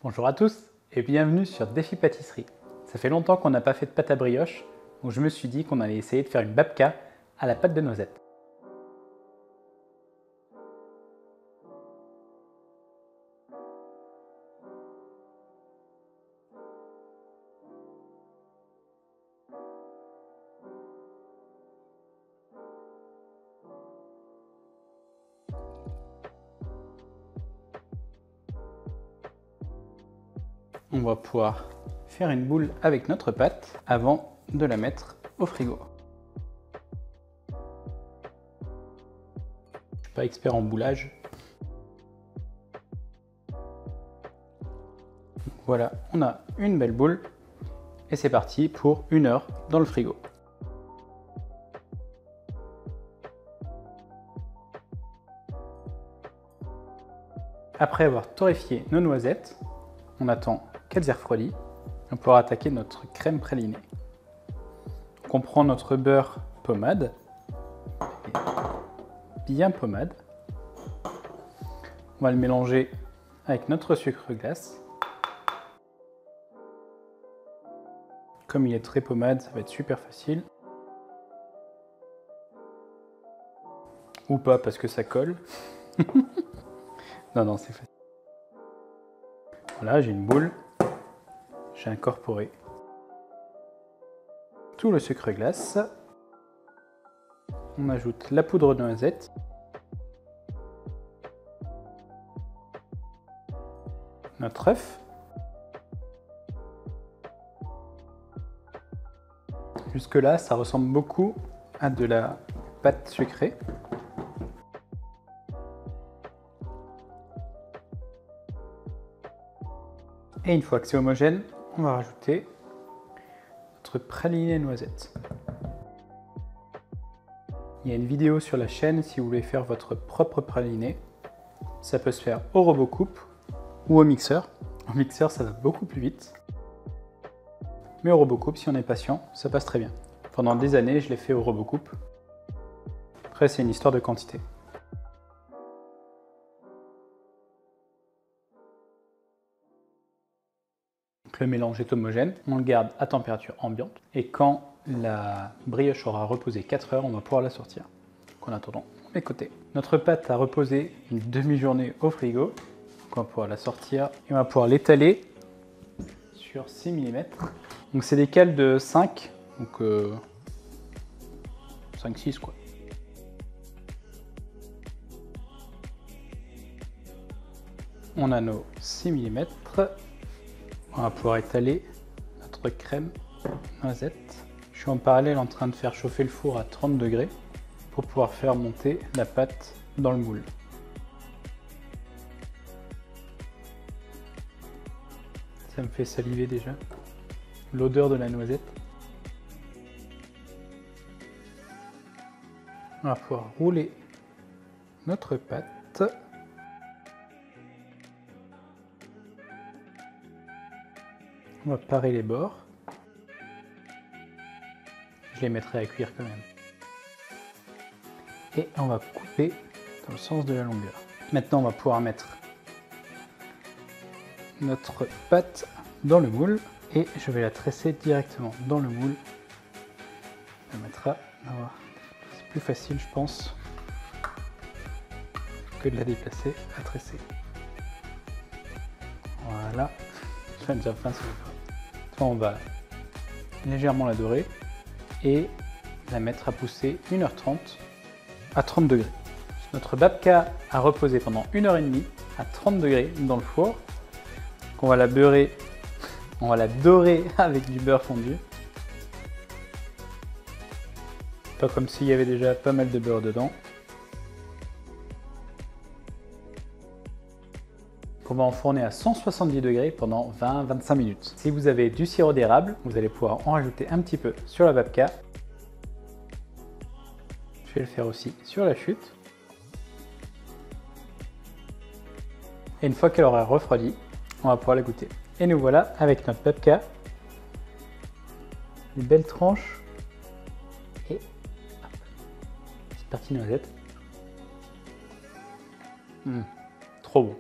Bonjour à tous et bienvenue sur Défi Pâtisserie. Ça fait longtemps qu'on n'a pas fait de pâte à brioche, donc je me suis dit qu'on allait essayer de faire une babka à la pâte de noisette. On va pouvoir faire une boule avec notre pâte avant de la mettre au frigo. Je ne suis pas expert en boulage. Voilà, on a une belle boule et c'est parti pour 1 heure dans le frigo. Après avoir torréfié nos noisettes, on attend qu'elles aient refroidi. On pourra attaquer notre crème pralinée. Donc on prend notre beurre pommade, bien pommade. On va le mélanger avec notre sucre glace. Comme il est très pommade, ça va être super facile. Ou pas parce que ça colle. Non, c'est facile. Voilà, j'ai une boule. J'ai incorporé tout le sucre glace. On ajoute la poudre de noisette. Notre œuf. Jusque là, ça ressemble beaucoup à de la pâte sucrée. Et une fois que c'est homogène, on va rajouter notre praliné noisette. Il y a une vidéo sur la chaîne si vous voulez faire votre propre praliné. Ça peut se faire au robot-coupe ou au mixeur. Au mixeur, ça va beaucoup plus vite. Mais au robot-coupe, si on est patient, ça passe très bien. Pendant des années, je l'ai fait au robot-coupe. Après, c'est une histoire de quantité. Donc, le mélange est homogène, on le garde à température ambiante. Et quand la brioche aura reposé 4 heures, on va pouvoir la sortir. Donc, en attendant, on met côté. Notre pâte a reposé une demi-journée au frigo. Donc, on va pouvoir la sortir et on va pouvoir l'étaler sur 6 mm. Donc c'est des cales de 5, donc 5-6 quoi. On a nos 6 mm. On va pouvoir étaler notre crème noisette. Je suis en parallèle en train de faire chauffer le four à 30 degrés pour pouvoir faire monter la pâte dans le moule. Ça me fait saliver déjà. L'odeur de la noisette. On va pouvoir rouler notre pâte. On va parer les bords. Je les mettrai à cuire quand même. Et on va couper dans le sens de la longueur. Maintenant, on va pouvoir mettre notre pâte dans le moule. Et je vais la tresser directement dans le moule. Ça permettra d'avoir... C'est plus facile, je pense, que de la déplacer à tresser. Voilà. J'ai déjà faim sur le feu. On va légèrement la dorer et la mettre à pousser 1h30 à 30 degrés. Notre babka a reposé pendant 1h30 à 30 degrés dans le four. Donc on va la beurrer. On va la dorer avec du beurre fondu. Pas comme s'il y avait déjà pas mal de beurre dedans. On va enfourner à 170 degrés pendant 20-25 minutes. Si vous avez du sirop d'érable, vous allez pouvoir en rajouter un petit peu sur la babka. Je vais le faire aussi sur la chute. Et une fois qu'elle aura refroidi, on va pouvoir la goûter. Et nous voilà avec notre babka, une belle tranche et hop, petite partie noisette. Trop bon.